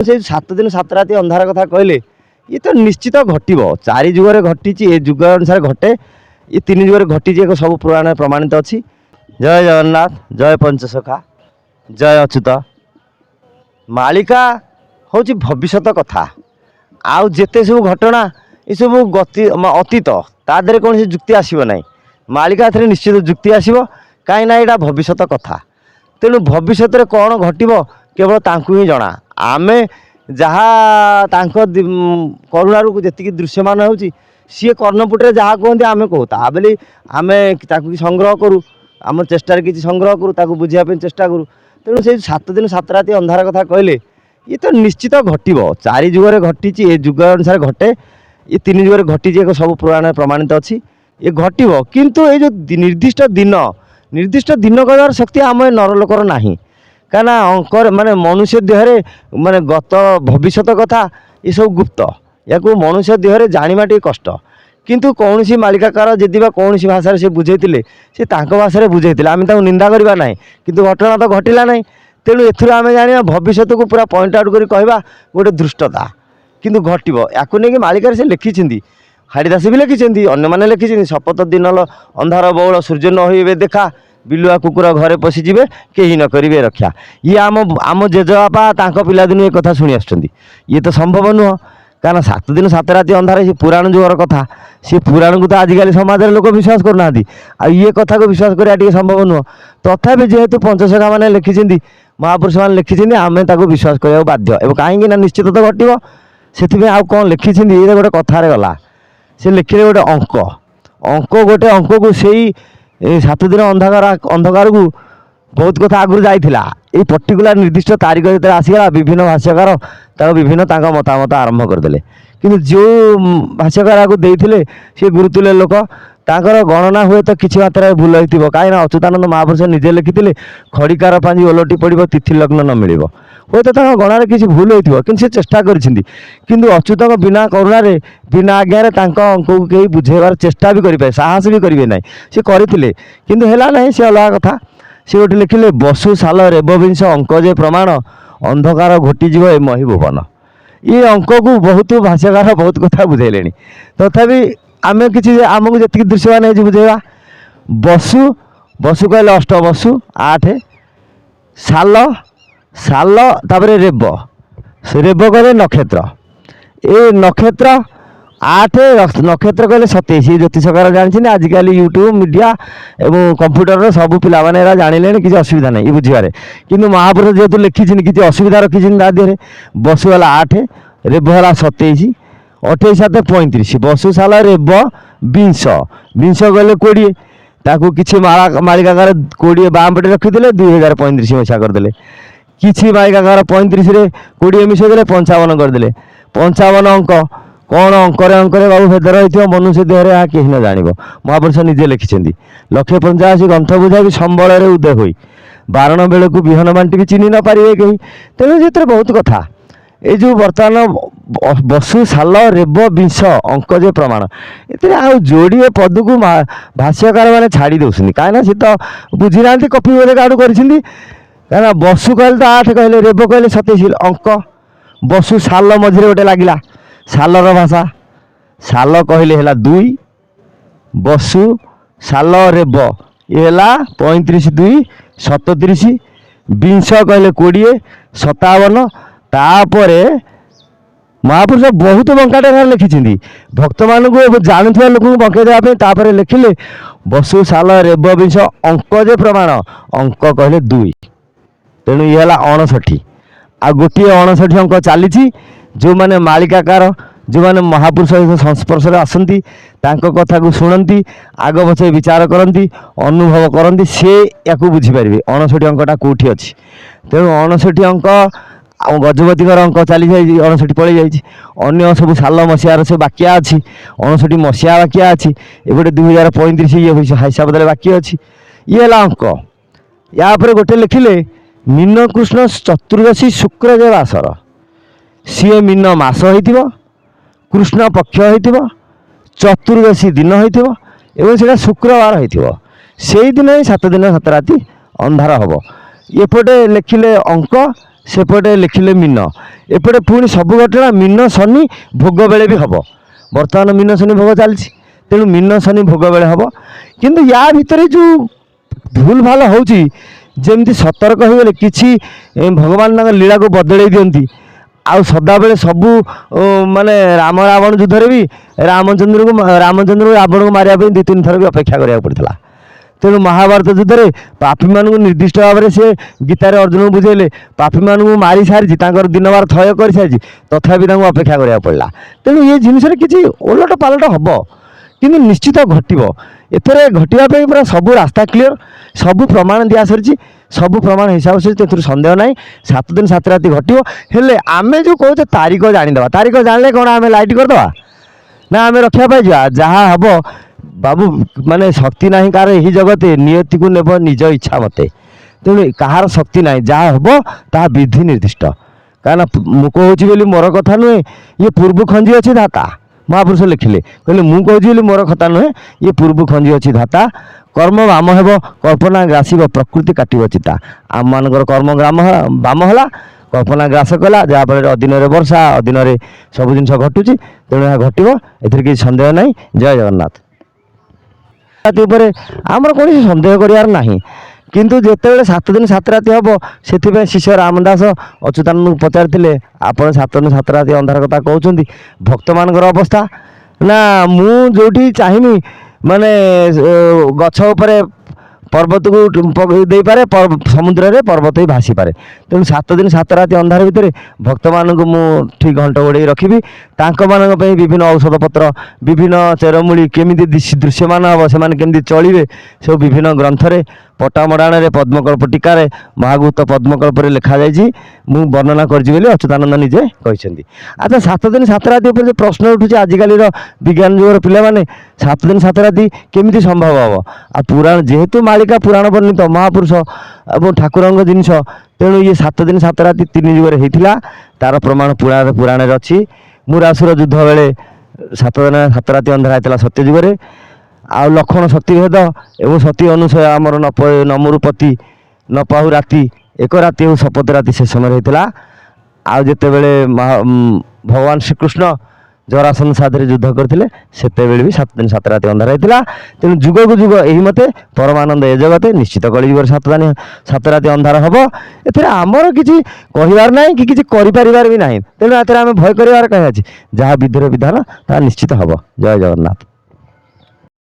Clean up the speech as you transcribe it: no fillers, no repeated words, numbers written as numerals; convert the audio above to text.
से 7 दिन 7 राति अंधार कथा कहले ये तो निश्चित घटव 4 जुगे घटी ए जुग अनुसार घटे ये 3 जुगे घटी एक सब पुराण प्रमाणित अच्छी। जय जगन्नाथ जय पंचसखा जय अच्युत। मालिका हूँ भविष्यत कथा आउ जेते सब घटना ये सब गति अतीत ता देहरे कौन जुक्ति आसब ना। मालिका ए निश्चित जुक्ति आसब कहीं यहाँ भविष्यत कथा तेणु भविष्य में कौन घटव केवल तांकु ही जना। आमे जहाँ करुणार जी दृश्यमान हो सी कर्णपुटे जहाँ कहते आम कहू ता बोली आम संग्रह करूँ आम चेष्टार किसी संग्रह करूँ ताकू बुझापी चेष्टा करूँ। तेणु से 7 दिन 7 राति अंधार कथा कहले ये तो निश्चित घटव 4 जुगे घटी ए जुग अनुसार घटे ये 3 जुगे घटी एक सब पुराण प्रमाणित अच्छी ये घटव किंतु ये जो निर्दिष्ट दिन कहर शक्ति आम नरलोकर ना कहीं अंकर माने मनुष्य देहरे माने गत भविष्यत कथा ये सब गुप्त या मनुष्य देहरे जाना टे कष्ट किंतु कौन सी मालिकाकार जदि कौन सी भाषा से बुझेते से भाषा बुझे आम निंदा करवा ना किंतु घटना तो घटला ना। तेणु एथुर आम जाना भविष्य को पूरा पॉइंट आउट कर कहवा गोटे धृष्टता किंतु घटव या नहीं कि मालिकार से लिखिं हाड़ीदास भी लिखिं अन्य लिखिं शपथ दिन अंधार बौल सूर्य न होइबे देखा बिलुआ कुकुर घरे पशिजे कहीं न करेंगे रक्षा। ये आम जेजेबापा पिलादिन एक कथा शुणी आसुँच ये तो संभव नुह कारण 7 दिन 7 राति अंधार से पुराण जुगर कथा सी पुराण को तो आजिकल समाज लोक विश्वास करना ये कथा को विश्वास करा संभव नुह। तथापि जेहेतु पंचसखा मैंने लिखिं महापुरुष मैंने लिखिं आम विश्वास करा बाध्य कहीं निश्चित तो घटव से आउ कौन लिखिं ये गोटे कथार गला से लिखिले गोटे अंक गोटे अंक को से 7 दिन अंधकार को बहुत कथा आगुरी जाइला ये पर्टिकुलर निर्दिष्ट तारीख जो आसगला विभिन्न भाष्यकार तक विभिन्न मतामत आरंभ करदे कि जो भाष्यकार को देते सी गुरुतुल्य लोक तांकर गणना हुए तो किसी मात्रा भूल हो कहीं अच्युतानंद महापुरुष निजे लिखिते खड़िकार पांजी ओलटी पड़ो तिथि लग्न न मिल हे तो गणार किसी भूल हो कि चेष्टा कर अच्युत बिना करुणार बिना आज्ञा अंक को कहीं बुझेबार चेष्टा भी करें साहस भी करेंगे ना सी करते कि है ना सी अलग कथा सी गोटे लिखिले बसु साल रेबविंश अंक जे प्रमाण अंधकार घोटीजीव ए मही भुवन ये अंक को बहुत भाष्यकार बहुत कथा बुझेले तथापि आम कि आमको जी दृश्यमान है बुझेगा बसु बसु कहले अष्ट बसु 8 साल साल तापर रेब रेब कहले नक्षत्र ए नक्षत्र 8 नक्षत्र कहले 27 ज्योतिषकार जानी आजिकल यूट्यूब मीडिया एवं कंप्यूटर सब पिला माने जानिले किसी असुविधा नहीं बुझे कि महापुरुष जेहेतु लिखी किसी असुविधा रखी देहरे बसु है 8 रेब है 27 28 7 35 बसु साल रेब विंश विंश कहले 20 ताकू किसी मालिकाकार 20 बाम पटे रखीदे 2035 मसीहा करदे किसी मालिकाकार 35 20 मिसईदे 55 करदे 55 अंक कौन अंकरे अंकरे बाबू भेद रही मनुष्य देहरे यहाँ कहीं न जान महापुरुष निजे लिखिं 185 ग्रंथ बुझा भी संबल उदय हो बारण बेल को विहन बांटी भी चिन्ह न पारे कहीं तेणु से बहुत कथा ये जो बर्तमान बसु साल रेब विंश अंक जे प्रमाण ये आउ जोड़े पद को भाष्यकार मैंने छाड़ी दौरान कहीं सी तो बुझी ना कपी बोधे काड़ू कहीं बसु कहले तो 8 कहले रेब कहले 27 अंक बसु साल मझे गोटे लगिला सालर भाषा साल कहले है 2 बसु साल रेब ये 35 2 37 विंश कहले 20 57 तापर महापुरुष बहुत बंकाटे लिखिं भक्त मान जानूवा लोक बंकई देवाई लिखिले बसु साल रेब विंश अंक जे प्रमाण अंक कहले 2 तेणु ये 59 आ गोटे 59 अंक चली जो मैंने मालिकाकार जो मैंने महापुरुष संस्पर्श आसती कथा को शुणती आग पचे विचार करती अनुभव करती से या बुझीपारे 59 अंकटा कौटी अच्छी तेणु 59 अंक गजपति अंक चली जाए 59 पलि जाए सब साल मसीहार से बाकिया अच्छी 59 मसीहा बाकिया अच्छी एपटे 2035 ये हिसाब से बाकी अच्छी ये है अंक या गोटे लिखिले मीन कृष्ण चतुर्दशी शुक्र जे बासर सी मीन मास हो कृष्ण पक्ष हो चतुर्दशी दिन हो शुक्रवार हो से दिन ही 7 दिन 7 राति अंधार हम एपटे लिखिले अंक ସେପଟେ ଲେଖିଲେ ମୀନ, ଏପଟେ ପୁଣି ସବୁ ଘଟଣା ମୀନ ଶନି ଭୋଗ ବେଳେ ବି ହେବ। ବର୍ତ୍ତମାନ ମୀନ ଶନି ଭୋଗ ଚାଲିଛି, ତେଣୁ ମୀନ ଶନି ଭୋଗ ବେଳେ ହେବ। କିନ୍ତୁ ୟା ଭିତରେ ଯେଉଁ ଭୁଲ ଭାଲ ହେଉଛି, ଯେମିତି ସତର୍କ ହୋଇଗଲେ କିଛି ଭଗବାନ ତାଙ୍କ ଲୀଳାକୁ ବଦଳେଇ ଦିଅନ୍ତି। ଆଉ ସଦାବେଳେ ସବୁ ମାନେ ରାମ ରାବଣ ଯୁଦ୍ଧରେ ବି ରାମଚନ୍ଦ୍ରକୁ ରାବଣକୁ ମାରିବା ପାଇଁ 2-3 ଥର ବି ଅପେକ୍ଷା କରିବାକୁ ପଡ଼ିଥିଲା। ତେଣୁ ମହାଭାରତ ଯୁଦ୍ଧରେ ପାପୀମାନଙ୍କୁ ନିର୍ଦ୍ଦିଷ୍ଟ ଭାବରେ ସେ ଗୀତାରେ ଅର୍ଜୁନକୁ ବୁଝେଇଲେ, ପାପୀମାନଙ୍କୁ ମାରି ସାରିଛି, ତାଙ୍କର ଦିନବାର ଥୟ କରିସାରିଛି, ତଥାପି ତାଙ୍କୁ ଅପେକ୍ଷା କରିବାକୁ ପଡ଼ିଲା। ତେଣୁ ଏ ଜିନିଷରେ କିଛି ଓଲଟ ପାଲଟ ହେବ, କିନ୍ତୁ ନିଶ୍ଚିତ ଘଟିବ। ଏଥିରେ ଘଟିବା ପାଇଁ ପୁରା ସବୁ ରାସ୍ତା କ୍ଲିଅର, ସବୁ ପ୍ରମାଣ ଦିଆସରିଛି, ସବୁ ପ୍ରମାଣ ହିସାବ ସରିଛି, ଏଥିରୁ ସନ୍ଦେହ ନାହିଁ। 7 ଦିନ 7 ରାତି ଘଟିବ। ହେଲେ ଆମେ ଯେଉଁ କହୁଛେ ତାରିଖ ଜାଣିଦେବା, ତାରିଖ ଜାଣିଲେ କ'ଣ ଆମେ ଲାଇଟ୍ କରିଦେବା ନା ଆମେ ରକ୍ଷା ପାଇଯିବା? ଯାହା ହେବ ବାବୁ, ମାନେ ଶକ୍ତି ନାହିଁ କାହାର ଏହି ଜଗତେ, ନିୟତିକୁ ନେବ ନିଜ ଇଚ୍ଛା ମତେ। ତେଣୁ କାହାର ଶକ୍ତି ନାହିଁ, ଯାହା ହେବ ତାହା ବିଧି ନିର୍ଦ୍ଦିଷ୍ଟ। କାହିଁକିନା ମୁଁ କହୁଛି ବୋଲି ମୋର କଥା ନୁହେଁ, ଇଏ ପୂର୍ବ ଖଞ୍ଜି ଅଛି ଧାତା। ମହାପୁରୁଷ ଲେଖିଲେ, କହିଲେ ମୁଁ କହୁଛି ବୋଲି ମୋର କଥା ନୁହେଁ, ଇଏ ପୂର୍ବ ଖଞ୍ଜି ଅଛି ଧାତା। କର୍ମ ବାମ ହେବ, କଳ୍ପନା ଗ୍ରାସିବ, ପ୍ରକୃତି କାଟିବ ଚିତା। ଆମମାନଙ୍କର କର୍ମ ବାମ ହେଲା, କଳ୍ପନା ଗ୍ରାସ କଲା, ଯାହାଫଳରେ ଅଦିନରେ ବର୍ଷା, ଅଦିନରେ ସବୁ ଜିନିଷ ଘଟୁଛି। ତେଣୁ ଏହା ଘଟିବ, ଏଥିରେ କିଛି ସନ୍ଦେହ ନାହିଁ। ଜୟ ଜଗନ୍ନାଥ। ରାତି ଉପରେ ଆମର କୌଣସି ସନ୍ଦେହ କରିବାର ନାହିଁ। କିନ୍ତୁ ଯେତେବେଳେ 7 ଦିନ 7 ରାତି ହେବ, ସେଥିପାଇଁ ଶିଷ୍ୟ ରାମଦାସ ଅଚ୍ୟୁତାନନ୍ଦଙ୍କୁ ପଚାରିଥିଲେ, ଆପଣ 7 ଦିନ 7 ରାତି ଅନ୍ଧାର କଥା କହୁଛନ୍ତି, ଭକ୍ତମାନଙ୍କର ଅବସ୍ଥା? ନା ମୁଁ ଯେଉଁଠି ଚାହିଁବି ମାନେ ଗଛ ଉପରେ ପର୍ବତକୁ ଦେଇପାରେ, ସମୁଦ୍ରରେ ପର୍ବତ ବି ଭାସିପାରେ। ତେଣୁ 7 ଦିନ 7 ରାତି ଅନ୍ଧାର ଭିତରେ ଭକ୍ତମାନଙ୍କୁ ମୁଁ ଠିକ୍ ଘଣ୍ଟ ଘୋଡ଼େଇ ରଖିବି। ତାଙ୍କମାନଙ୍କ ପାଇଁ ବିଭିନ୍ନ ଔଷଧ ପତ୍ର, ବିଭିନ୍ନ ଚେରମୂଳି କେମିତି ଦୃଶ୍ୟମାନ ହେବ, ସେମାନେ କେମିତି ଚଳିବେ, ସବୁ ବିଭିନ୍ନ ଗ୍ରନ୍ଥରେ, ପଟ୍ଟାମଡ଼ାଣରେ, ପଦ୍ମକଳ୍ପ ଟୀକାରେ, ମହାଗୁପ୍ତ ପଦ୍ମକଳ୍ପରେ ଲେଖାଯାଇଛି। ମୁଁ ବର୍ଣ୍ଣନା କରିଛି ବୋଲି ଅଚ୍ୟୁତାନନ୍ଦ ନିଜେ କହିଛନ୍ତି। ଆଚ୍ଛା, 7 ଦିନ 7 ରାତି ଉପରେ ଯେଉଁ ପ୍ରଶ୍ନ ଉଠୁଛି ଆଜିକାଲିର ବିଜ୍ଞାନ ଯୁଗର ପିଲାମାନେ, 7 ଦିନ 7 ରାତି କେମିତି ସମ୍ଭବ ହେବ? ଆଉ ପୁରାଣ ଯେହେତୁ ମାଳିକା ପୁରାଣ ବର୍ଣ୍ଣିତ ମହାପୁରୁଷ ଏବଂ ଠାକୁରଙ୍କ ଜିନିଷ, ତେଣୁ ଇଏ 7 ଦିନ 7 ରାତି 3 ଯୁଗରେ ହେଇଥିଲା। ତାର ପ୍ରମାଣ ପୁରାଣରେ ଅଛି। ମୁରାସୁର ଯୁଦ୍ଧ ବେଳେ 7 ଦିନ 7 ରାତି ଅନ୍ଧାର ହେଇଥିଲା ସତ୍ୟ ଯୁଗରେ। ଆଉ ଲକ୍ଷଣ ସତୀଭେଦ ଏବଂ ସତୀ ଅନୁସୟ ଆମର ନମରୁପତି ନପାହୁ ରାତି, 1 ରାତି ଏବଂ ଶପଥ ରାତି ସେ ସମୟରେ ହେଇଥିଲା। ଆଉ ଯେତେବେଳେ ଭଗବାନ ଶ୍ରୀକୃଷ୍ଣ ଜରାସନ୍ଧ ସାଥିରେ ଯୁଦ୍ଧ କରିଥିଲେ, ସେତେବେଳେ ବି 7 ଦିନ 7 ରାତି ଅନ୍ଧାର ହେଇଥିଲା। ତେଣୁ ଯୁଗକୁ ଯୁଗ ଏହି ମତେ ପରମାନନ୍ଦ ଏ ଜଗତେ, ନିଶ୍ଚିତ କଳିଯୁଗରେ 7 ଦିନ 7 ରାତି ଅନ୍ଧାର ହେବ। ଏଥିରେ ଆମର କିଛି କହିବାର ନାହିଁ କି କିଛି କରିପାରିବାର ବି ନାହିଁ। ତେଣୁ ଏଥିରେ ଆମେ ଭୟ କରିବାର କାହିଁ ଅଛି? ଯାହା ବିଧିର ବିଧାନ ତାହା ନିଶ୍ଚିତ ହେବ। ଜୟ ଜଗନ୍ନାଥ।